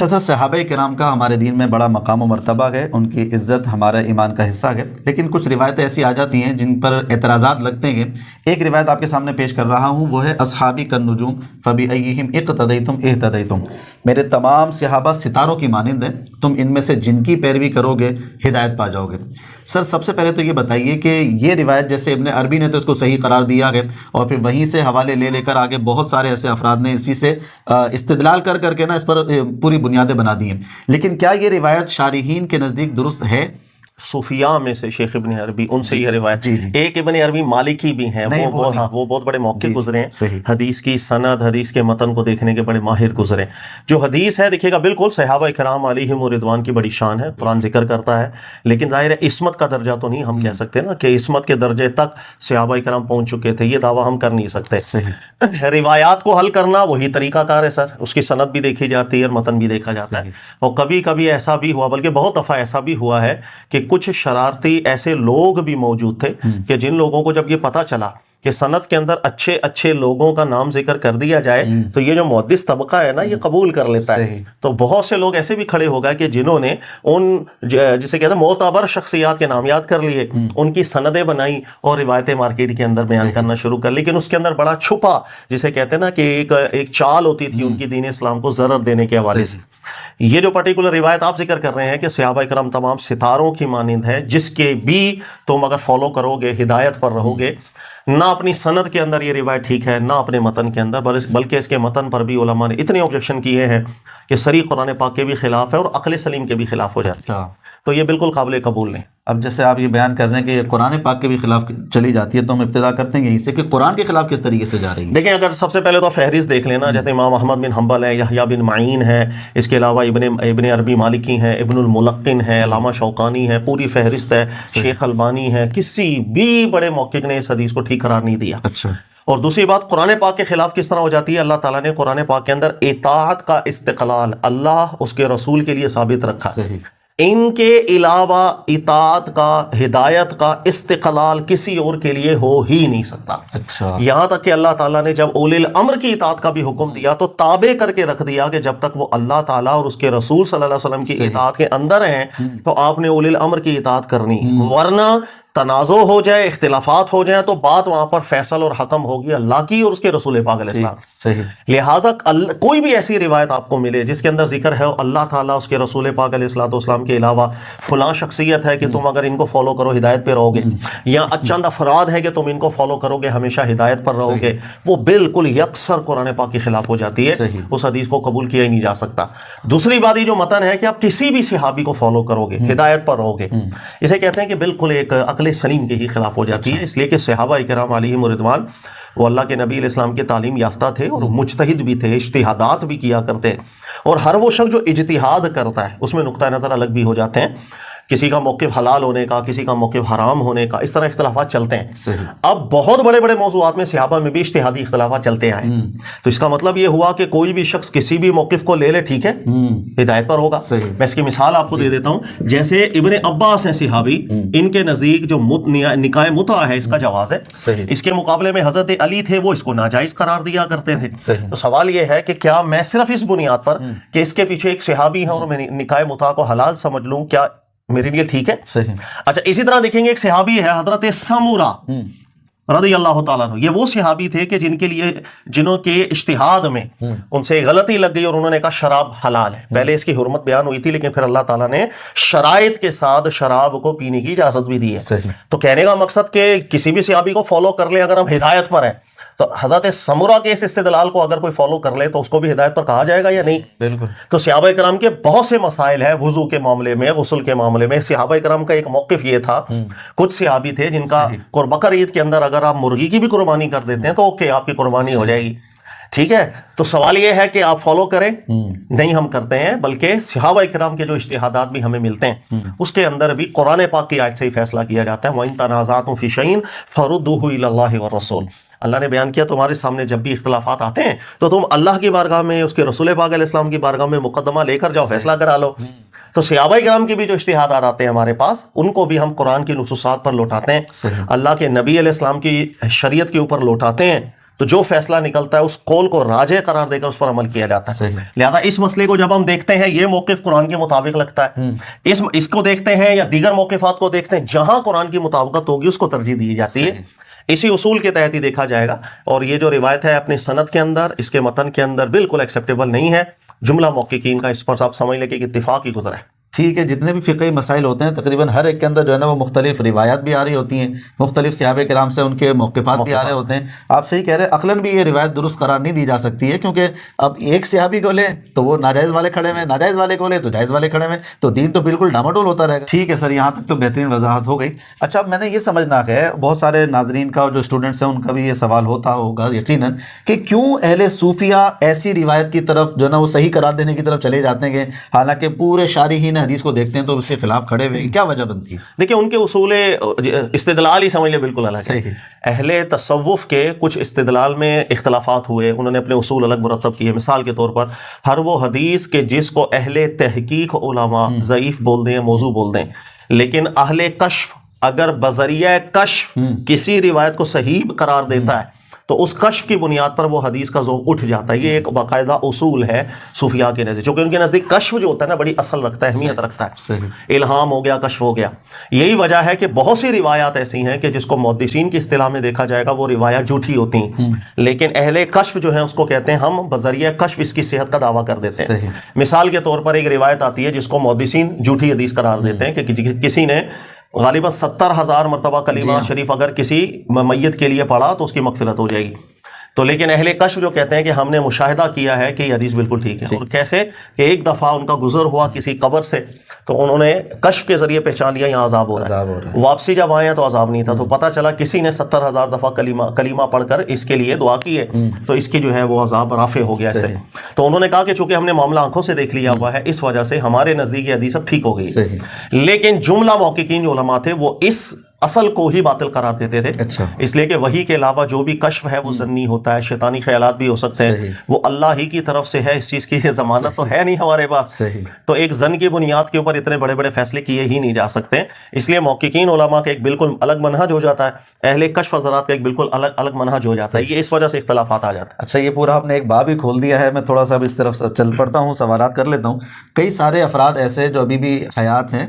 اچھا، صحابہ کرام کا ہمارے دین میں بڑا مقام و مرتبہ ہے، ان کی عزت ہمارا ایمان کا حصہ ہے، لیکن کچھ روایتیں ایسی آ جاتی ہیں جن پر اعتراضات لگتے ہیں۔ ایک روایت آپ کے سامنے پیش کر رہا ہوں، وہ ہے اصحابی کالنجوم فبأیہم اقتدیتم اہتدیتم، میرے تمام صحابہ ستاروں کی مانند ہیں، تم ان میں سے جن کی پیروی کرو گے ہدایت پا جاؤ گے۔ سر سب سے پہلے تو یہ بتائیے کہ یہ روایت جیسے ابن عربی نے تو اس کو صحیح قرار دیا ہے، اور پھر وہیں سے حوالے لے کر آگے بہت سارے ایسے افراد نے اسی سے استدلال کر کے نا اس پر پوری بنیادیں بنا دی ہیں، لیکن کیا یہ روایت شارحین کے نزدیک درست ہے؟ صوفیاء میں سے شیخ ابن عربی، ان سے یہ روایت، ایک ابن عربی مالکی بھی ہیں، وہ بہت بڑے موقع گزرے ہیں، حدیث کی سند، حدیث کے متن کو دیکھنے کے بڑے ماہر گزرے۔ جو حدیث ہے دیکھیے گا، بالکل صحابہ کرام علیہم رضوان کی بڑی شان ہے، قرآن ذکر کرتا ہے، لیکن ظاہر ہے عصمت کا درجہ تو نہیں ہم کہہ سکتے نا کہ عصمت کے درجے تک صحابہ کرام پہنچ چکے تھے، یہ دعویٰ ہم کر نہیں سکتے۔ روایات کو حل کرنا وہی طریقہ کار ہے سر، اس کی سند بھی دیکھی جاتی ہے اور متن بھی دیکھا جاتا ہے، اور کبھی کبھی ایسا بھی ہوا، بلکہ بہت دفعہ ایسا بھی ہوا ہے کہ کچھ شرارتی ایسے لوگ بھی موجود تھے کہ جن لوگوں کو جب یہ پتا چلا کہ سند کے اندر اچھے اچھے لوگوں کا نام ذکر کر دیا جائے تو یہ جو محدث طبقہ ہے نا یہ قبول کر لیتا ہے، تو بہت سے لوگ ایسے بھی کھڑے ہو گئے کہ جنہوں نے ان جسے کہتے ہیں معتبر شخصیات کے نام یاد کر لیے، ان کی سندیں بنائی اور روایتیں مارکیٹ کے اندر بیان کرنا شروع کر، لیکن اس کے اندر بڑا چھپا جسے کہتے ہیں نا کہ ایک چال ہوتی تھی ان کی دین اسلام کو ضرر دینے کے حوالے سے۔ یہ جو پرٹیکولر روایت آپ ذکر کر رہے ہیں کہ صحابہ کرام تمام ستاروں کی مانند ہے، جس کے بھی تم اگر فالو کرو گے ہدایت پر رہو گے، نہ اپنی سند کے اندر یہ روایت ٹھیک ہے، نہ اپنے متن کے اندر، بلکہ اس کے متن پر بھی علماء نے اتنے آبجیکشن کیے ہیں کہ صریح قرآن پاک کے بھی خلاف ہے اور عقل سلیم کے بھی خلاف ہو جاتی ہے، تو یہ بالکل قابل قبول نہیں۔ اب جیسے آپ یہ بیان کر رہے ہیں کہ یہ قرآن پاک کے بھی خلاف چلی جاتی ہے، تو ہم ابتدا کرتے ہیں یہیں سے کہ قرآن کے خلاف کس طریقے سے جا رہی ہے۔ دیکھیں اگر سب سے پہلے تو فہرست دیکھ لینا، جیسے امام احمد بن حنبل ہے، یحییٰ بن معین ہے، اس کے علاوہ ابن عربی مالکی ہیں، ابن الملقن ہے، علامہ شوکانی ہے، پوری فہرست ہے، شیخ البانی ہے، کسی بھی بڑے محقق نے اس حدیث کو ٹھیک قرار نہیں دیا۔ اچھا، اور دوسری بات، قرآن پاک کے خلاف کس طرح ہو جاتی ہے؟ اللہ تعالیٰ نے قرآن پاک کے اندر اطاعت کا استقلال اللہ اس کے رسول کے لیے ثابت رکھا، ان کے علاوہ اطاعت کا، ہدایت کا استقلال کسی اور کے لیے ہو ہی نہیں سکتا۔ اچھا، یہاں تک کہ اللہ تعالیٰ نے جب اولی الامر کی اطاعت کا بھی حکم دیا تو تابع کر کے رکھ دیا کہ جب تک وہ اللہ تعالیٰ اور اس کے رسول صلی اللہ علیہ وسلم کی اطاعت کے اندر ہیں تو آپ نے اولی الامر کی اطاعت کرنی، ورنہ تنازع ہو جائے، اختلافات ہو جائیں تو بات وہاں پر فیصل اور حکم ہوگی اللہ کی اور اس کے رسول پاک علیہ السلام۔ لہٰذا کوئی بھی ایسی روایت آپ کو ملے جس کے اندر ذکر ہے اللہ تعالیٰ اس کے رسول پاک علیہ السلام کے علاوہ فلاں شخصیت ہے کہ تم اگر ان کو فالو کرو ہدایت پہ رہو گے، یا چند افراد ہے کہ تم ان کو فالو کرو گے ہمیشہ ہدایت پر رہو گے، وہ بالکل یکسر قرآن پاک کے خلاف ہو جاتی ہے، اس حدیث کو قبول کیا ہی نہیں جا سکتا۔ دوسری بات یہ جو متن ہے کہ آپ کسی بھی صحابی کو فالو کرو گے ہدایت پر رہو گے، اسے کہتے ہیں کہ بالکل ایک عقل سلیم کے ہی خلاف ہو جاتی ہے، اس لیے کہ صحابہ کرام علیہم رضوان وہ اللہ کے نبی علیہ السلام کے تعلیم یافتہ تھے اور مجتہد بھی تھے، اجتہادات بھی کیا کرتے، اور ہر وہ شخص جو اجتہاد کرتا ہے اس میں نقطہ نظر الگ بھی ہو جاتے ہیں، کسی کا موقف حلال ہونے کا، کسی کا موقف حرام ہونے کا، اس طرح اختلافات چلتے ہیں۔ اب بہت بڑے بڑے موضوعات میں صحابہ میں بھی اجتہادی اختلافات چلتے آئے، تو اس کا مطلب یہ ہوا کہ کوئی بھی شخص کسی بھی موقف کو لے لے ٹھیک ہے، ہدایت پر ہوگا۔ میں اس کی مثال آپ کو دے دیتا ہوں، جیسے ابن عباس ہیں صحابی، ان کے نزدیک جو نکاح متع ہے اس کا جواز ہے، اس کے مقابلے میں حضرت علی تھے وہ اس کو ناجائز قرار دیا کرتے تھے۔ تو سوال یہ ہے کہ کیا میں صرف اس بنیاد پر کہ اس کے پیچھے ایک صحابی ہے اور میں نکاح متع کو حلال سمجھ لوں، کیا میرے لیے ٹھیک ہے؟ اچھا، اسی طرح دیکھیں گے ایک صحابی ہے حضرت سمورہ رضی اللہ تعالیٰ عنہ، یہ وہ صحابی تھے کہ جنہوں کے اجتہاد میں ان سے غلطی لگ گئی اور انہوں نے کہا شراب حلال ہے۔ پہلے اس کی حرمت بیان ہوئی تھی لیکن پھر اللہ تعالیٰ نے شرائط کے ساتھ شراب کو پینے کی اجازت بھی دی ہے۔ تو کہنے کا مقصد کہ کسی بھی صحابی کو فالو کر لیں اگر ہم ہدایت پر ہیں، تو حضرت سمورہ کے اس استدلال کو اگر کوئی فالو کر لے تو اس کو بھی ہدایت پر کہا جائے گا یا نہیں؟ بالکل۔ تو صحابہ کرام کے بہت سے مسائل ہیں، وضو کے معاملے میں، غسل کے معاملے میں۔ صحابہ کرام کا ایک موقف یہ تھا، کچھ صحابی تھے جن کا بقر عید کے اندر اگر آپ مرغی کی بھی قربانی کر دیتے ہیں تو اوکے، آپ کی قربانی ہو جائے گی، ٹھیک ہے۔ تو سوال یہ ہے کہ آپ فالو کریں، نہیں ہم کرتے ہیں، بلکہ صحابہ کرام کے جو اجتہادات بھی ہمیں ملتے ہیں اس کے اندر بھی قرآن پاک کی آیت سے ہی فیصلہ کیا جاتا ہے۔ وَإِن تَنَازَعْتُمْ فِي شَيْءٍ فَرُدُّوهُ إِلَى اللَّهِ وَالرَّسُولِ، اللہ نے بیان کیا تمہارے سامنے جب بھی اختلافات آتے ہیں تو تم اللہ کی بارگاہ میں، اس کے رسول پاک علیہ السلام کی بارگاہ میں مقدمہ لے کر جاؤ، فیصلہ کرا لو۔ تو صحابہ کرام کے بھی جو اجتہادات آتے ہیں ہمارے پاس، ان کو بھی ہم قرآن کی نصوصات پر لوٹاتے ہیں، اللہ کے نبی علیہ السلام کی شریعت کے اوپر لوٹاتے ہیں، تو جو فیصلہ نکلتا ہے اس قول کو راجح قرار دے کر اس پر عمل کیا جاتا ہے. لہذا اس مسئلے کو جب ہم دیکھتے ہیں یہ موقف قرآن کے مطابق لگتا ہے, اس کو دیکھتے ہیں یا دیگر موقفات کو دیکھتے ہیں, جہاں قرآن کی مطابقت ہوگی اس کو ترجیح دی جاتی ہے. اسی اصول کے تحت ہی دیکھا جائے گا. اور یہ جو روایت ہے اپنی سند کے اندر, اس کے متن کے اندر بالکل ایکسیپٹیبل نہیں ہے. جملہ محققین کا اس پر آپ سمجھ لیں کہ اتفاق ہی گزرا ہے. ٹھیک ہے, جتنے بھی فقہی مسائل ہوتے ہیں تقریباً ہر ایک کے اندر جو ہے نا وہ مختلف روایات بھی آ رہی ہوتی ہیں, مختلف صحابہ کرام سے ان کے موقفات بھی آ رہے ہوتے ہیں. آپ صحیح کہہ رہے ہیں, عقلاً بھی یہ روایت درست قرار نہیں دی جا سکتی ہے, کیونکہ اب ایک صحابی کو لیں تو وہ ناجائز والے کھڑے ہوئے, ناجائز والے کو لیں تو جائز والے کھڑے ہوئے, تو دین تو بالکل ڈاماڈول ہوتا رہے گا. ٹھیک ہے سر, یہاں تک تو بہترین وضاحت ہو گئی. اچھا, اب میں نے یہ سمجھنا ہے, بہت سارے ناظرین کا اور جو اسٹوڈنٹس ہیں ان کا بھی یہ سوال ہوتا ہوگا یقیناً کہ کیوں اہل صوفیہ ایسی روایت کی طرف جو ہے نا وہ صحیح قرار دینے کی طرف چلے جاتے ہیں, حالانکہ پورے شارحین حدیث کو دیکھتے ہیں تو اس کے خلاف کھڑے ہوئے, کیا وجہ بنتی ہے؟ دیکھیں ان کے اصول استدلال ہی سمجھ لیں بالکل الگ ہے. اہل تصوف کے کچھ استدلال میں اختلافات ہوئے, انہوں نے اپنے اصول الگ مرتب کیے. مثال کے طور پر ہر وہ حدیث کے جس کو اہل تحقیق علماء ضعیف بول دیں, موضوع بول دیں, لیکن اہل کشف اگر بذریعہ کشف کسی روایت کو صحیح قرار دیتا ہے تو اس کشف کی بنیاد پر وہ حدیث کا ذوق اٹھ جاتا ہے. یہ ایک باقاعدہ اصول ہے صوفیاء کے نزدیک, چونکہ ان کے نزدیک کشف جو ہوتا ہے نا بڑی اصل رکھتا ہے, اہمیت رکھتا ہے. الہام ہو گیا, کشف ہو گیا. یہی وجہ ہے کہ بہت سی روایات ایسی ہیں کہ جس کو محدثین کی اصطلاح میں دیکھا جائے گا وہ روایات جھوٹی ہوتی ہیں, لیکن اہل کشف جو ہیں اس کو کہتے ہیں ہم بذریعہ کشف اس کی صحت کا دعویٰ کر دیتے ہیں. مثال کے طور پر ایک روایت آتی ہے جس کو محدثین جھوٹی حدیث قرار دیتے ہیں کہ کسی نے غالباً 70,000 مرتبہ کلمہ شریف اگر کسی میت کے لیے پڑھا تو اس کی مغفرت ہو جائے گی. تو لیکن اہل کشف جو کہتے ہیں کہ ہم نے مشاہدہ کیا ہے کہ یہ حدیث بالکل ٹھیک ہے. اور کیسے کہ ایک دفعہ ان کا گزر ہوا کسی قبر سے تو انہوں نے کشف کے ذریعے پہچان لیا یہاں عذاب ہو رہا ہے. واپسی جب آئے ہیں تو عذاب نہیں تھا, تو پتہ چلا کسی نے 70,000 دفعہ کلمہ پڑھ کر اس کے لیے دعا کی ہے, تو اس کی جو ہے وہ عذاب رافع ہو گیا اس سے. تو انہوں نے کہا کہ چونکہ ہم نے معاملہ آنکھوں سے دیکھ لیا ہوا ہے اس وجہ سے ہمارے نزدیک یہ حدیث اب ٹھیک ہو گئی. لیکن جملہ محققین جو علماء تھے وہ اس اصل کو ہی باطل قرار دیتے تھے. اس لیے کہ وحی کے علاوہ جو بھی کشف ہے وہ ظنی ہوتا ہے, شیطانی خیالات بھی ہو سکتے ہیں, وہ اللہ ہی کی طرف سے ہے, اس چیز کی ضمانت تو ہے نہیں ہمارے پاس. تو ایک ظن کی بنیاد کے اوپر اتنے بڑے بڑے فیصلے کیے ہی نہیں جا سکتے. اس لیے محققین علماء کا ایک بالکل الگ منہج ہو جاتا ہے, اہل کشف حضرات کا ایک بالکل الگ منہج ہو جاتا ہے. یہ اس وجہ سے اختلافات آ جاتے ہیں. اچھا, یہ پورا آپ نے ایک باب ہی کھول دیا ہے. میں تھوڑا سا اس طرف چل پڑتا ہوں, سوالات کر لیتا ہوں. کئی سارے افراد ایسے جو ابھی بھی حیات ہیں,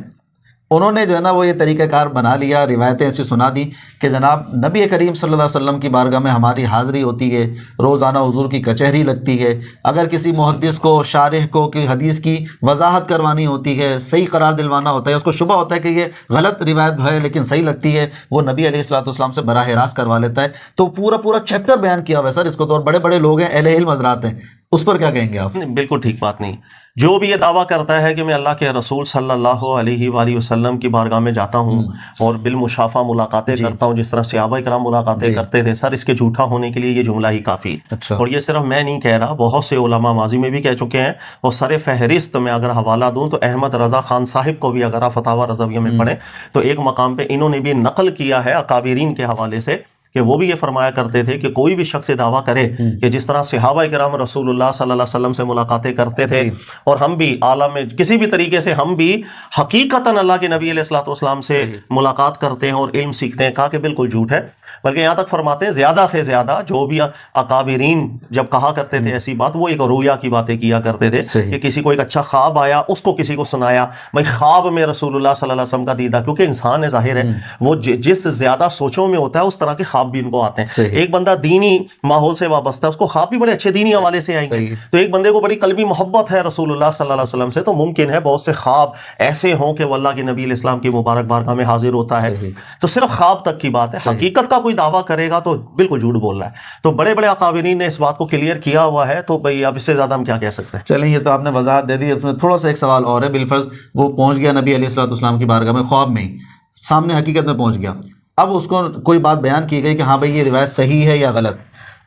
انہوں نے جو ہے نا وہ یہ طریقہ کار بنا لیا, روایتیں ایسی سنا دی کہ جناب نبی کریم صلی اللہ علیہ وسلم کی بارگاہ میں ہماری حاضری ہوتی ہے, روزانہ حضور کی کچہری لگتی ہے, اگر کسی محدث کو شارح کو کہ حدیث کی وضاحت کروانی ہوتی ہے, صحیح قرار دلوانا ہوتا ہے, اس کو شبہ ہوتا ہے کہ یہ غلط روایت ہے لیکن صحیح لگتی ہے, وہ نبی علیہ الصلوۃ والسلام سے براہ راست کروا لیتا ہے. تو پورا چیپٹر بیان کیا ہوا ہے سر اس کو, تو اور بڑے بڑے لوگ ہیں, اہل علم حضرات ہیں, اس پر کیا کہیں گے آپ؟ بالکل ٹھیک بات نہیں. جو بھی یہ دعویٰ کرتا ہے کہ میں اللہ کے رسول صلی اللہ علیہ وآلہ وسلم کی بارگاہ میں جاتا ہوں اور بالمشافہ ملاقاتیں کرتا ہوں جس طرح صحابہ کرام ملاقاتیں کرتے تھے, سر اس کے جھوٹا ہونے کے لیے یہ جملہ ہی کافی. اور یہ صرف میں نہیں کہہ رہا, بہت سے علماء ماضی میں بھی کہہ چکے ہیں. اور سر فہرست میں اگر حوالہ دوں تو احمد رضا خان صاحب کو بھی اگر آپ فتاویٰ رضویہ میں پڑھیں تو ایک مقام پہ انہوں نے بھی نقل کیا ہے اکابرین کے حوالے سے کہ وہ بھی یہ فرمایا کرتے تھے کہ کوئی بھی شخص دعویٰ کرے کہ جس طرح صحابہ کرام رسول اللہ صلی اللہ علیہ وسلم سے ملاقاتیں کرتے تھے اور ہم بھی عالم میں کسی بھی طریقے سے ہم بھی حقیقتاً اللہ کے نبی علیہ الصلوۃ والسلام سے ملاقات کرتے ہیں اور علم سیکھتے ہیں, کہا کہ بالکل جھوٹ ہے. بلکہ یہاں تک فرماتے ہیں زیادہ سے زیادہ جو بھی اکابرین جب کہا کرتے تھے ایسی بات, وہ ایک رویا کی باتیں کیا کرتے تھے کہ کسی کو ایک اچھا خواب آیا, اس کو کسی کو سنایا, میں خواب میں رسول اللہ صلی اللہ علیہ وسلم کا دیدہ, کیونکہ انسان ہے ظاہر ہے وہ جس زیادہ سوچوں میں ہوتا ہے اس طرح کے خواب بھی ان کو آتے ہیں. ایک بندہ دینی ماحول سے وابستہ ہے, اس کو خواب بھی بڑے اچھے دینی حوالے سے آئیں گے. تو ایک بندے کو بڑی قلبی محبت ہے رسول اللہ صلی اللہ علیہ وسلم سے, تو ممکن ہے بہت سے خواب ایسے ہوں کہ وہ اللہ کے نبی علیہ السلام کی مبارک بارگاہ میں حاضر ہوتا ہے. تو صرف خواب تک کی بات ہے, حقیقت کا کوئی دعویٰ کرے گا تو بالکل جھوٹ بول رہا ہے. تو بڑے بڑے اکابرین نے اس بات کو کلیئر کیا ہوا ہے, تو بھئی اب اس سے زیادہ ہم کیا کہہ سکتے ہیں. چلیں یہ تو آپ نے وضاحت دے دی. تھوڑا سا ایک سوال اور ہے, بالفرض وہ پہنچ گیا نبی علیہ الصلوۃ والسلام کی بارگاہ میں خواب میں ہی, سامنے حقیقت میں پہنچ گیا, اب اس کو کوئی بات بیان کی گئی کہ ہاں بھئی یہ روایت صحیح ہے یا غلط.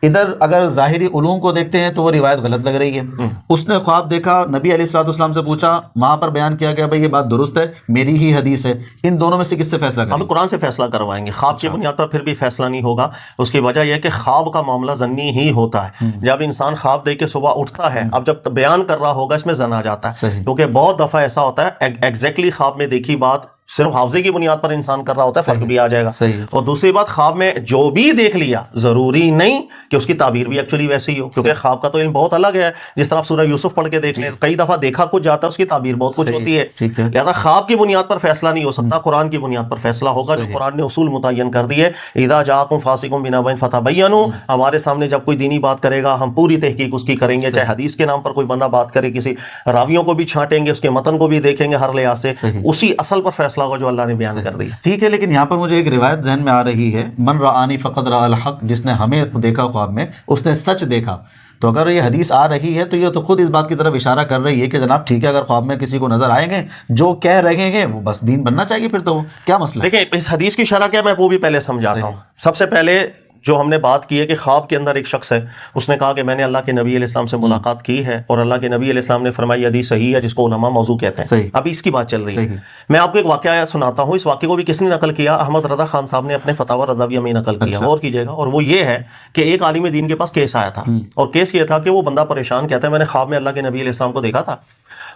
ادھر اگر ظاہری علوم کو دیکھتے ہیں تو وہ روایت غلط لگ رہی ہے. اس نے خواب دیکھا, نبی علیہ الصلوۃ والسلام سے پوچھا, وہاں پر بیان کیا گیا بھئی یہ بات درست ہے, میری ہی حدیث ہے. ان دونوں میں سے کس سے فیصلہ کریں؟ ہم قرآن سے فیصلہ کروائیں گے. خواب کی بنیاد پر پھر بھی فیصلہ نہیں ہوگا. اس کی وجہ یہ ہے کہ خواب کا معاملہ ظنی ہی ہوتا ہے. جب انسان خواب دیکھ کے صبح اٹھتا ہے, اب جب بیان کر رہا ہوگا اس میں ظن آ جاتا ہے, کیونکہ بہت دفعہ ایسا ہوتا ہے ایگزیکٹلی خواب میں دیکھی بات صرف حافظے کی بنیاد پر انسان کر رہا ہوتا ہے فرق بھی آ جائے گا. صحیح. اور دوسری بات خواب میں جو بھی دیکھ لیا ضروری نہیں کہ اس کی تعبیر بھی ایکچولی ویسے ہی ہو, کیونکہ خواب کا تو علم بہت الگ ہے. جس طرح آپ سورہ یوسف پڑھ کے دیکھ لیں, کئی دفعہ دیکھا کچھ جاتا ہے, اس کی تعبیر بہت کچھ ہوتی ہے. لہذا خواب کی بنیاد پر فیصلہ نہیں ہو سکتا, قرآن کی بنیاد پر فیصلہ ہوگا جو قرآن نے اصول متعین کر دیے. اذا جاءکم فاسق بنبأ فتبینوا, ہمارے سامنے جب کوئی دینی بات کرے گا ہم پوری تحقیق اس کی کریں گے, چاہے حدیث کے نام پر کوئی بندہ بات کرے, کسی راویوں کو بھی چھانٹیں گے, اس کے متن کو بھی دیکھیں گے ہر لحاظ سے, اسی اصل پر فیصلہ ہوگا جو اللہ نے بیان کر دیا. ٹھیک ہے, لیکن یہاں پر مجھے ایک روایت ذہن میں آ رہی ہے, من رآنی فقد رأى الحق, جس نے ہمیں دیکھا خواب میں اس نے سچ دیکھا. تو اگر یہ حدیث آ رہی ہے تو یہ تو خود اس بات کی طرف اشارہ کر رہی ہے کہ جناب ٹھیک ہے, اگر خواب میں کسی کو نظر آئیں گے جو کہہ رہے ہیں وہ بس دین بننا چاہیے, پھر تو کیا مسئلہ ہے؟ دیکھیں اس حدیث کی اشارہ کیا, میں وہ بھی پہلے سمجھاتا ہوں. سب سے پہلے جو ہم نے بات کی ہے کہ خواب کے اندر ایک شخص ہے, اس نے کہا کہ میں نے اللہ کے نبی علیہ السلام سے ملاقات کی ہے, اور اللہ کے نبی علیہ السلام نے فرمایا حدیث صحیح ہے, جس کو علماء موضوع کہتے ہیں. ابھی اس کی بات چل رہی ہے. میں آپ کو ایک واقعہ سناتا ہوں. اس واقعے کو بھی کس نے نقل کیا, احمد رضا خان صاحب نے اپنے فتاوی رضاویہ میں نقل کیا, غور کیجیے گا. اور وہ یہ ہے کہ ایک عالم دین کے پاس کیس آیا تھا, اور کیس یہ تھا کہ وہ بندہ پریشان, کہتا ہے میں نے خواب میں اللہ کے نبی علیہ السلام کو دیکھا تھا,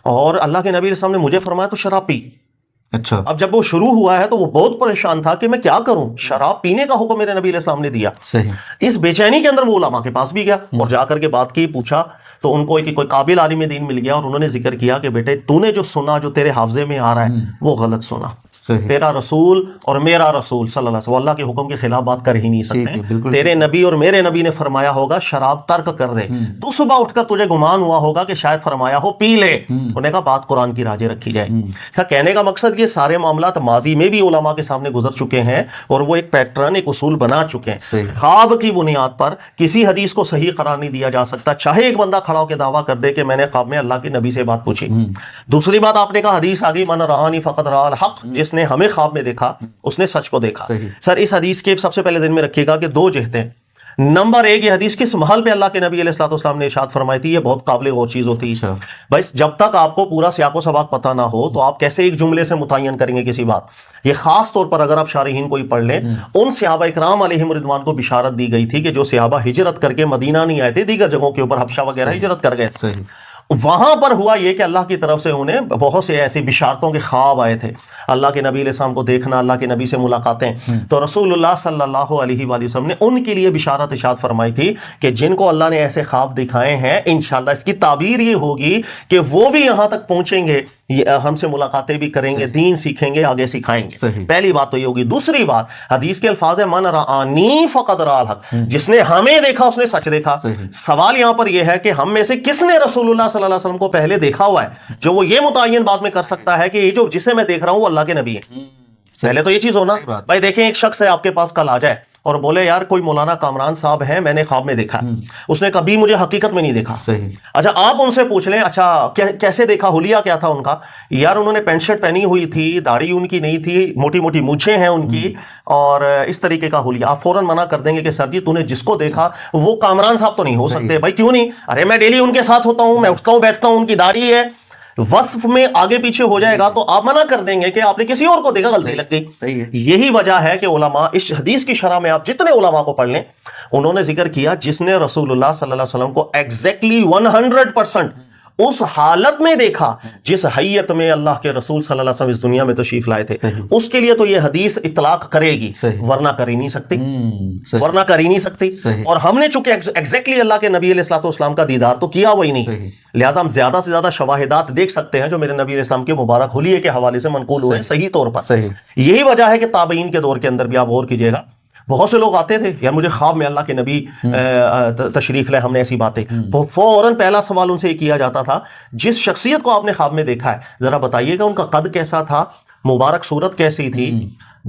اور اللہ کے نبی علیہ السلام نے مجھے فرمایا تو شراب پی. اچھا. اب جب وہ شروع ہوا ہے تو وہ بہت پریشان تھا کہ میں کیا کروں, شراب پینے کا حکم میرے نبی علیہ السلام نے دیا. صحیح. اس بے چینی کے اندر وہ علماء کے پاس بھی گیا اور جا کر کے بات کی, پوچھا, تو ان کو کوئی قابل عالم دین مل گیا, اور انہوں نے ذکر کیا کہ بیٹے تو نے جو سنا, جو تیرے حافظے میں آ رہا ہے وہ غلط سنا. تیرا رسول اور میرا رسول صلی اللہ علیہ وسلم اللہ کے حکم کے خلاف بات کر ہی نہیں سکتے. تیرے نبی اور میرے نبی نے فرمایا ہوگا شراب ترک کر دے, تو صبح اٹھ کر تجھے گمان ہوا ہوگا کہ شاید فرمایا ہو پی لے. انہوں نے کہا بات قرآن کی راجے رکھی جائے. سر کہنے کا مقصد یہ سارے معاملات ماضی میں بھی علماء کے سامنے گزر چکے ہیں, اور وہ ایک پیٹرن, ایک اصول بنا چکے ہیں. خواب کی بنیاد پر کسی حدیث کو صحیح قرار نہیں دیا جا سکتا, چاہے ایک بندہ کھڑا ہو کے دعویٰ کر دے کہ میں نے خواب میں اللہ کے نبی سے بات پوچھی. دوسری بات آپ نے کہا حدیث آگئی من رآنی فقد رأى الحق, جس نے ہمیں خواب میں دیکھا اس نے سچ کو دیکھا. سر اس حدیث کے سب سے پہلے ذہن میں رکھیے گا کہ دو جہتیں. نمبر ایک, یہ حدیث کس محل پہ اللہ کے نبی علیہ الصلوۃ والسلام نے ارشاد فرمائی تھی, یہ بہت قابل غور چیز ہوتی ہے. بھائی جب تک آپ کو پورا سیاق و سباق پتہ نہ ہو تو آپ کیسے ایک جملے سے متعین کریں گے کسی بات. یہ خاص طور پر اگر آپ شارحین کوئی پڑھ لیں, ان صحابہ اکرام علیہم رضوان کو بشارت دی گئی تھی کہ جو صحابہ ہجرت کر کے مدینہ نہیں آئے تھے, دیگر جگہوں کے اوپر حبشہ وغیرہ ہجرت کر گئے, وہاں پر ہوا یہ کہ اللہ کی طرف سے انہیں بہت سے ایسی بشارتوں کے خواب آئے تھے, اللہ کے نبی علیہ السلام کو دیکھنا, اللہ کے نبی سے ملاقاتیں. تو رسول اللہ صلی اللہ علیہ وآلہ وسلم نے ان کے لیے بشارت ارشاد فرمائی تھی کہ جن کو اللہ نے ایسے خواب دکھائے ہیں انشاءاللہ اس کی تعبیر یہ ہوگی کہ وہ بھی یہاں تک پہنچیں گے, ہم سے ملاقاتیں بھی کریں گے, دین سیکھیں گے, آگے سکھائیں گے. پہلی بات تو یہ ہوگی. دوسری بات, حدیث کے الفاظ ہے من رآنی فقد رأى الحق, جس نے ہمیں دیکھا اس نے سچ دیکھا. سوال یہاں پر یہ ہے کہ ہم میں سے کس نے رسول اللہ صلی اللہ علیہ وسلم کو پہلے دیکھا ہوا ہے جو وہ یہ متعین بعد میں کر سکتا ہے کہ یہ جو جسے میں دیکھ رہا ہوں وہ اللہ کے نبی ہے. پہلے تو یہ چیز ہونا. بھائی دیکھیں ایک شخص ہے آپ کے پاس کل آ جائے اور بولے یار کوئی مولانا کامران صاحب ہیں, میں نے خواب میں دیکھا, اس نے کبھی مجھے حقیقت میں نہیں دیکھا. اچھا آپ ان سے پوچھ لیں اچھا کیسے دیکھا, حلیہ کیا تھا ان کا, یار انہوں نے پینٹ شرٹ پہنی ہوئی تھی, داڑھی ان کی نہیں تھی, موٹی موٹی مونچھیں ہیں ان کی, اور اس طریقے کا حلیہ. آپ فوراً منع کر دیں گے کہ سر جی تو نے جس کو دیکھا وہ کامران صاحب تو نہیں ہو سکتے. بھائی کیوں نہیں, ارے میں ڈیلی ان کے ساتھ ہوتا ہوں, میں اٹھتا ہوں بیٹھتا ہوں, ان کی داڑھی ہے. وصف میں آگے پیچھے ہو جائے گا تو آپ منع کر دیں گے کہ آپ نے کسی اور کو دیکھا, غلطی لگ گئی. یہی وجہ ہے کہ علماء اس حدیث کی شرح میں آپ جتنے علماء کو پڑھ لیں انہوں نے ذکر کیا جس نے رسول اللہ صلی اللہ علیہ وسلم کو ایگزیکٹلی 100% اس حالت میں دیکھا جس حیت میں اللہ کے رسول صلی اللہ علیہ وسلم اس دنیا میں تشریف لائے تھے, اس کے لیے تو یہ حدیث اطلاق کرے گی, ورنہ کر ہی نہیں سکتی, ورنہ کر ہی نہیں سکتی. اور ہم نے چونکہ ایگزیکٹلی اللہ کے نبی علیہ الصلوۃ والسلام کا دیدار تو کیا وہی نہیں, لہٰذا ہم زیادہ سے زیادہ شواہدات دیکھ سکتے ہیں جو میرے نبی علیہ السلام کے مبارک حلیے کے حوالے سے منقول ہوئے صحیح طور پر. یہی وجہ ہے کہ تابعین کے دور کے اندر بھی آپ غور کیجیے گا, بہت سے لوگ آتے تھے یار مجھے خواب میں اللہ کے نبی تشریف لائے, ہم نے ایسی باتیں, فوراً پہلا سوال ان سے یہ کیا جاتا تھا جس شخصیت کو آپ نے خواب میں دیکھا ہے ذرا بتائیے گا ان کا قد کیسا تھا, مبارک صورت کیسی تھی,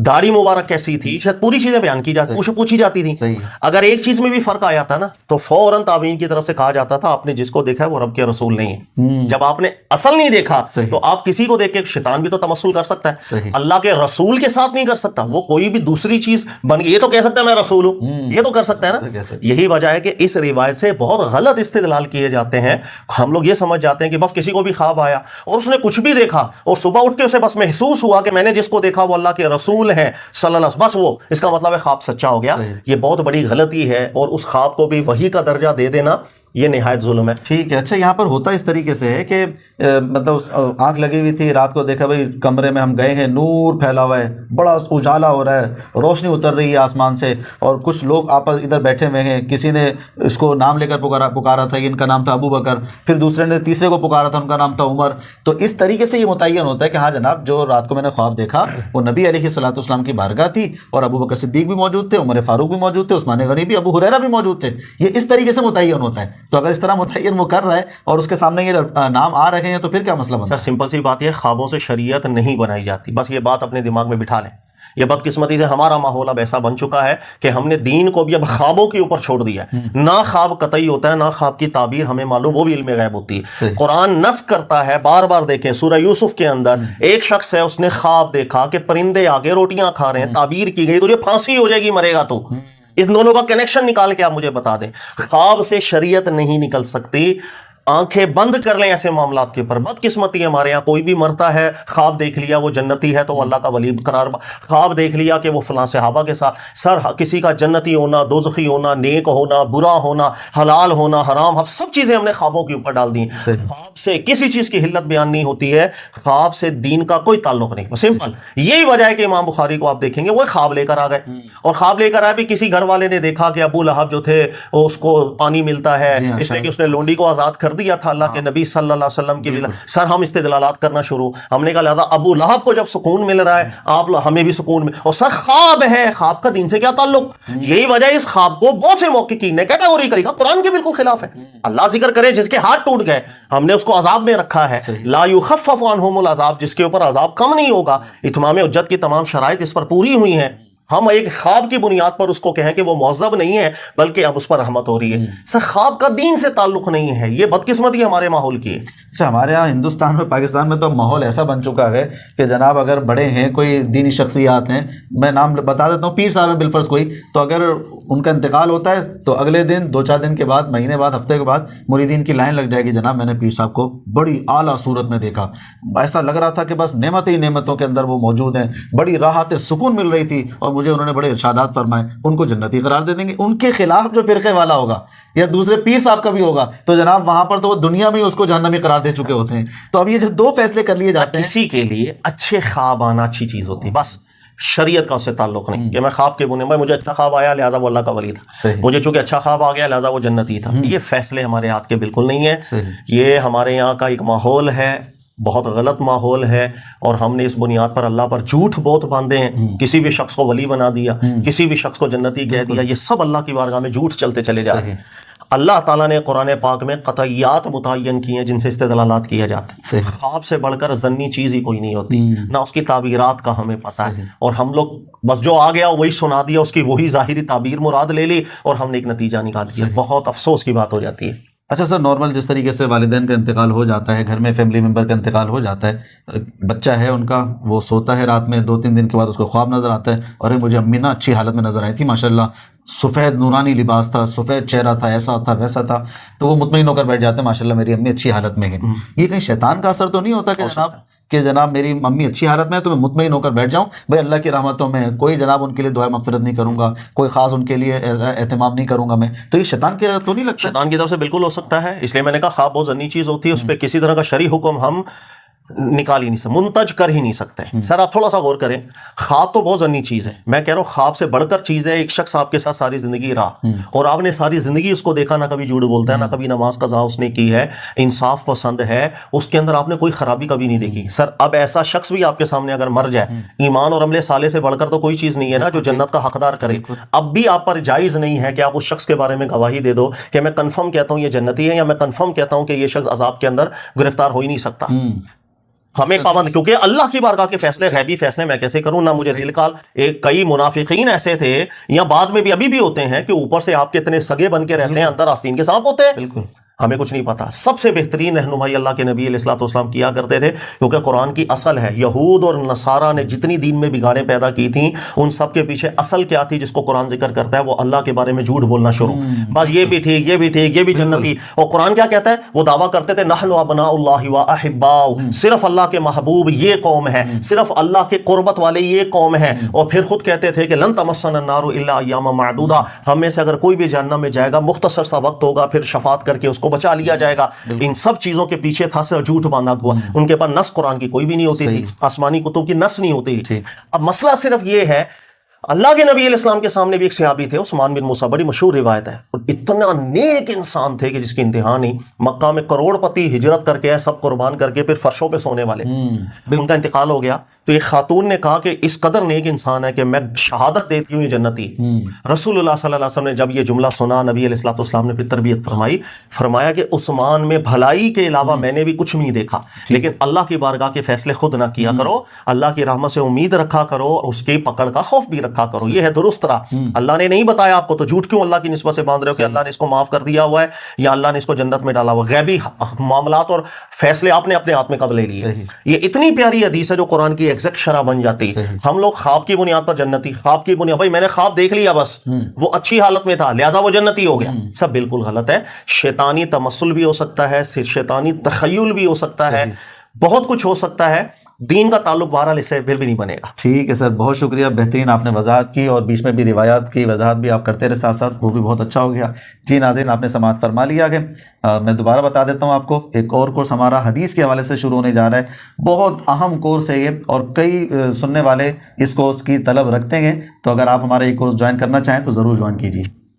داڑھی مبارک کیسی تھی, شاید پوری چیزیں بیان کی جاتی, پوچھی جاتی تھی. اگر ایک چیز میں بھی فرق آیا تھا نا تو فوراً تابعین کی طرف سے کہا جاتا تھا آپ نے جس کو دیکھا ہے وہ رب کے رسول نہیں ہے. جب آپ نے اصل نہیں دیکھا تو آپ کسی کو دیکھ کے شیطان بھی تو تمثل کر سکتا ہے, اللہ کے رسول کے ساتھ نہیں کر سکتا, وہ کوئی بھی دوسری چیز بن گئی, یہ تو کہہ سکتا ہے میں رسول ہوں, یہ تو کر سکتا ہے نا. یہی وجہ ہے کہ اس روایت سے بہت غلط استدلال کیے جاتے ہیں. ہم لوگ یہ سمجھ جاتے ہیں کہ بس کسی کو بھی خواب آیا اور اس نے کچھ بھی دیکھا اور صبح اٹھ کے اسے بس محسوس ہوا کہ میں نے جس کو دیکھا وہ اللہ کے رسول رسول ہیں صلی اللہ علیہ وسلم، بس وہ اس کا مطلب ہے خواب سچا ہو گیا. یہ بہت بڑی غلطی ہے، اور اس خواب کو بھی وحی کا درجہ دے دینا یہ نہایت ظلم ہے. ٹھیک ہے. اچھا یہاں پر ہوتا اس طریقے سے ہے کہ مطلب آنکھ لگی ہوئی تھی، رات کو دیکھا بھائی کمرے میں ہم گئے ہیں، نور پھیلا ہوا ہے، بڑا اجالا ہو رہا ہے، روشنی اتر رہی ہے آسمان سے، اور کچھ لوگ آپس ادھر بیٹھے ہوئے ہیں، کسی نے اس کو نام لے کر پکارا تھا، ان کا نام تھا ابو بکر، پھر دوسرے نے تیسرے کو پکارا تھا، ان کا نام تھا عمر. تو اس طریقے سے یہ متعین ہوتا ہے کہ ہاں جناب جو رات کو میں نے خواب دیکھا وہ نبی علیہ الصلوۃ والسلام کی بارگاہ تھی، اور ابو بکر صدیق بھی موجود تھے، عمر فاروق بھی موجود تھے، عثمان غنی بھی، ابو ہریرہ بھی موجود تھے. یہ اس طریقے سے متعین ہوتا ہے. تو اگر اس طرح متعین وہ کر رہا ہے اور اس کے سامنے یہ نام آ رہے ہیں تو پھر کیا مسئلہ بنتا ہے؟ سر سمپل سی بات یہ، خوابوں سے شریعت نہیں بنائی جاتی، بس یہ بات اپنے دماغ میں بٹھا لیں. یہ بدقسمتی سے ہمارا ماحول اب ایسا بن چکا ہے کہ ہم نے دین کو بھی اب خوابوں کے اوپر چھوڑ دیا ہے. نہ خواب قطعی ہوتا ہے، نہ خواب کی تعبیر ہمیں معلوم، وہ بھی علم غیب ہوتی ہے. قرآن نص کرتا ہے، بار بار دیکھیں سورہ یوسف کے اندر ایک شخص ہے، اس نے خواب دیکھا کہ پرندے آگے روٹیاں کھا رہے ہیں، تعبیر کی گئی تو یہ پھانسی ہو جائے گی، مرے گا تو. اس دونوں کا کنیکشن نکال کے آپ مجھے بتا دیں. خواب سے شریعت نہیں نکل سکتی. آنکھیں بند کر لیں ایسے معاملات کے اوپر. بدقسمتی ہے ہمارے یہاں، کوئی بھی مرتا ہے خواب دیکھ لیا وہ جنتی ہے تو وہ اللہ کا ولی قرار، خواب دیکھ لیا کہ وہ فلاں صحابہ کے ساتھ، سر کسی کا جنتی ہونا، دوزخی ہونا، نیک ہونا، برا ہونا، حلال ہونا، حرام، سب چیزیں ہم نے خوابوں کے اوپر ڈال دی. خواب سے کسی چیز کی حلت بیان نہیں ہوتی ہے، خواب سے دین کا کوئی تعلق نہیں. سمپل یہی وجہ ہے کہ امام بخاری کو آپ دیکھیں گے وہ خواب لے کر آ گئے، اور خواب لے کر آئے بھی کسی گھر والے نے دیکھا کہ ابو لہب جو تھے اس کو پانی ملتا ہے، اس لیے کہ اس نے لونڈی کو آزاد کر دیا تھا اللہ کے نبی صلی اللہ علیہ وسلم کی. سر ہم استدلالات کرنا شروع، ہم نے کہا لہذا ابو لہب کو جب سکون مل رہا ہے آپ ہمیں بھی سکون مل. اور سر خواب ہے، خواب کا دین سے کیا تعلق؟ یہی وجہ اس خواب کو بہت سے محققین نے کیٹیگوری کری، قرآن کے بالکل خلاف ہے. اللہ ذکر کرے جس کے ہاتھ ٹوٹ گئے، ہم نے اس کو عذاب میں رکھا ہے. لا یخفف عنہم العذاب، جس کے اوپر عذاب کم نہیں ہوگا. اتمام حجت کی تمام شرائط اس پر پوری ہوئی ہیں. ہم ایک خواب کی بنیاد پر اس کو کہیں کہ وہ معذب نہیں ہے بلکہ اب اس پر رحمت ہو رہی ہے. سر خواب کا دین سے تعلق نہیں ہے، یہ بدقسمتی ہمارے ماحول کی ہے. اچھا ہمارے یہاں ہندوستان میں، پاکستان میں تو ماحول ایسا بن چکا ہے کہ جناب اگر بڑے ہیں، کوئی دینی شخصیات ہیں، میں نام بتا دیتا ہوں، پیر صاحب ہیں بالفرض کوئی، تو اگر ان کا انتقال ہوتا ہے تو اگلے دن 2-4 دن کے بعد، مہینے بعد، ہفتے کے بعد مریدین کی لائن لگ جائے گی. جناب میں نے پیر صاحب کو بڑی اعلیٰ صورت میں دیکھا، ایسا لگ رہا تھا کہ بس نعمت ہی نعمتوں کے اندر وہ موجود ہیں، بڑی راحت سکون مل رہی تھی، اور مجھے انہوں نے بڑے ارشادات فرمائے. ان کو جنتی قرار دے دیں گے. ان کے خلاف جو فرقے والا ہوگا یا دوسرے پیر صاحب کا بھی ہوگا تو جناب وہاں پر تو وہ دنیا میں اس کو جہنمی قرار دے چکے ہوتے ہیں. تو اب یہ جو 2 فیصلے کر لیے جاتے ہیں، کسی کے لیے اچھے خواب آنا اچھی چیز ہوتی ہے، بس شریعت کا اس سے تعلق نہیں کہ میں خواب کے بنے میں مجھے اچھا خواب آیا لہٰذا وہ اللہ کا ولی تھا، مجھے چونکہ اچھا خواب آ گیا لہٰذا وہ جنتی تھا. یہ فیصلے ہمارے ہاتھ کے بالکل نہیں ہیں. یہ ہمارے یہاں کا ایک ماحول ہے، بہت غلط ماحول ہے، اور ہم نے اس بنیاد پر اللہ پر جھوٹ بہت باندھے ہیں. کسی بھی شخص کو ولی بنا دیا، کسی بھی شخص کو جنتی کہہ دیا، یہ سب اللہ کی بارگاہ میں جھوٹ چلتے چلے جا رہے ہیں. اللہ تعالیٰ نے قرآن پاک میں قطعیات متعین کی ہیں جن سے استدلالات کیا جاتا ہے. خواب سے بڑھ کر ظنی چیز ہی کوئی نہیں ہوتی، نہ اس کی تعبیرات کا ہمیں پتہ ہے، اور ہم لوگ بس جو آ گیا وہی سنا دیا، اس کی وہی ظاہری تعبیر مراد لے لی اور ہم نے ایک نتیجہ نکال دیا. بہت افسوس کی بات ہو جاتی ہے. اچھا سر، نارمل جس طریقے سے والدین کا انتقال ہو جاتا ہے، گھر میں فیملی ممبر کا انتقال ہو جاتا ہے، بچہ ہے ان کا، وہ سوتا ہے رات میں، 2-3 دن کے بعد اس کو خواب نظر آتا ہے، اور مجھے امی نا اچھی حالت میں نظر آئی تھی ماشاءاللہ، سفید نورانی لباس تھا، سفید چہرہ تھا، ایسا تھا ویسا تھا، تو وہ مطمئن ہو کر بیٹھ جاتے ہیں ماشاءاللہ میری امی اچھی حالت میں ہے. یہ کہیں شیطان کا اثر تو نہیں ہوتا کہ جناب میری امی اچھی حالت میں ہے تو میں مطمئن ہو کر بیٹھ جاؤں، بھائی اللہ کی رحمتوں میں کوئی جناب ان کے لیے دعائے مغفرت نہیں کروں گا، کوئی خاص ان کے لیے اہتمام نہیں کروں گا میں، تو یہ شیطان کے تو نہیں لگتا؟ شیطان کی طرف سے بالکل ہو سکتا ہے. اس لیے میں نے کہا خواب بہت ذنی چیز ہوتی ہے، اس پہ کسی طرح کا شرعی حکم ہم نکال ہی نہیں سکتے، منتج کر ہی نہیں سکتے. سر آپ تھوڑا سا غور کریں، خواب تو بہت ذنی چیز ہے، میں کہہ رہا ہوں خواب سے بڑھ کر چیز ہے. ایک شخص آپ کے ساتھ ساری زندگی رہا اور آپ نے ساری زندگی اس کو دیکھا، نہ کبھی جھوٹ بولتا ہے، نہ کبھی نماز قضا اس نے کی ہے، انصاف پسند ہے، اس کے اندر آپ نے کوئی خرابی کبھی نہیں دیکھی. سر اب ایسا شخص بھی آپ کے سامنے اگر مر جائے، ایمان اور عمل صالح سے بڑھ کر تو کوئی چیز نہیں ہے نا جو جنت کا حقدار کرے. اب بھی آپ پر جائز نہیں ہے کہ آپ اس شخص کے بارے میں گواہی دے دو کہ میں کنفرم کہتا ہوں یہ جنتی ہے، یا میں کنفرم کہتا ہوں کہ یہ شخص عذاب کے اندر گرفتار ہو ہی نہیں سکتا. ہمیں پابند، کیونکہ اللہ کی بارگاہ کے فیصلے غیبی فیصلے میں کیسے کروں، نہ مجھے دل کا. کئی منافقین ایسے تھے یا بعد میں بھی ابھی بھی ہوتے ہیں کہ اوپر سے آپ کے اتنے سگے بن کے رہتے ہیں، اندر آستین کے سانپ ہوتے ہیں. ہمیں کچھ نہیں پتا. سب سے بہترین رہنمائی اللہ کے نبی علیہ الصلوۃ والسلام کیا کرتے تھے, کیونکہ قرآن کی اصل ہے. یہود اور نصارہ نے جتنی دین میں بگاڑیں پیدا کی تھیں, ان سب کے پیچھے اصل کیا تھی جس کو قرآن ذکر کرتا ہے؟ وہ اللہ کے بارے میں جھوٹ بولنا شروع. بس یہ بھی ٹھیک, یہ بھی ٹھیک, یہ بھی جنتی. اور قرآن کیا کہتا ہے؟ وہ دعویٰ کرتے تھے نحن ابناء اللہ و احباؤہ, صرف اللہ کے محبوب یہ قوم ہے, صرف اللہ کے قربت والے یہ قوم ہے. اور پھر خود کہتے تھے کہ لن تمسنا النار الا ایاما معدودہ, ہم میں سے اگر کوئی بھی جہنم میں جائے گا مختصر سا وقت ہوگا, پھر شفاعت کر کے اس کو بچا لیا جائے گا. ان سب چیزوں کے پیچھے تھا صرف جھوٹ باندھا ہوا. ان کے پاس نص قرآن کی کوئی بھی نہیں ہوتی تھی, آسمانی کتب کی نص نہیں ہوتی. اب مسئلہ صرف یہ ہے, اللہ کے نبی علیہ السلام کے سامنے بھی ایک صحابی تھے, عثمان بن موسیٰ, بڑی مشہور روایت ہے, اور اتنا نیک انسان تھے کہ جس کی انتہا نہیں. مکہ میں کروڑ پتی ہجرت کر کے سب قربان کر کے پھر فرشوں پہ سونے والے, ان کا انتقال ہو گیا. تو ایک خاتون نے کہا کہ اس قدر نیک انسان ہے کہ میں شہادت دیتی ہوں یہ جنتی. رسول اللہ صلی اللہ علیہ وسلم نے جب یہ جملہ سنا, نبی علیہ الصلوۃ والسلام نے پھر تربیت فرمائی, فرمایا کہ عثمان میں بھلائی کے علاوہ میں نے بھی کچھ نہیں دیکھا, لیکن اللہ کی بارگاہ کے فیصلے خود نہ کیا کرو, اللہ کی رحمت سے امید رکھا کرو, اور اس کی پکڑ کا خوف بھی رکھا کرو. یہ ہے درست راہ. اللہ نے نہیں بتایا آپ کو, تو جھوٹ کیوں اللہ کی نسبت سے باندھ رہے ہو کہ اللہ نے اس کو معاف کر دیا ہوا ہے یا اللہ نے اس کو جنت میں ڈالا ہوا؟ غیبی معاملات اور فیصلے آپ نے اپنے ہاتھ میں کب لے لیے؟ یہ اتنی پیاری حدیث ہے جو قرآن کی ایگزیکٹ شرح بن جاتی. ہم لوگ خواب کی بنیاد پر جنتی, خواب کی بنیاد, بھائی میں نے خواب دیکھ لیا بس, وہ اچھی حالت میں تھا لہٰذا وہ جنتی ہو گیا, سب بالکل غلط ہے. شیطانی تمثل بھی ہو سکتا ہے, شیطانی تخیل بھی ہو سکتا ہے, بہت کچھ ہو سکتا ہے. دین کا تعلق بہرحال اس سے پھر بھی نہیں بنے گا. ٹھیک ہے سر, بہت شکریہ, بہترین آپ نے وضاحت کی, اور بیچ میں بھی روایات کی وضاحت بھی آپ کرتے رہے ساتھ ساتھ, وہ بھی بہت اچھا ہو گیا. جی ناظرین, آپ نے سماعت فرما لیا کہ میں دوبارہ بتا دیتا ہوں آپ کو, ایک اور کورس ہمارا حدیث کے حوالے سے شروع ہونے جا رہا ہے. بہت اہم کورس ہے یہ, اور کئی سننے والے اس کورس کی طلب رکھتے ہیں, تو اگر آپ ہمارا یہ کورس جوائن کرنا چاہیں تو ضرور جوائن کیجیے.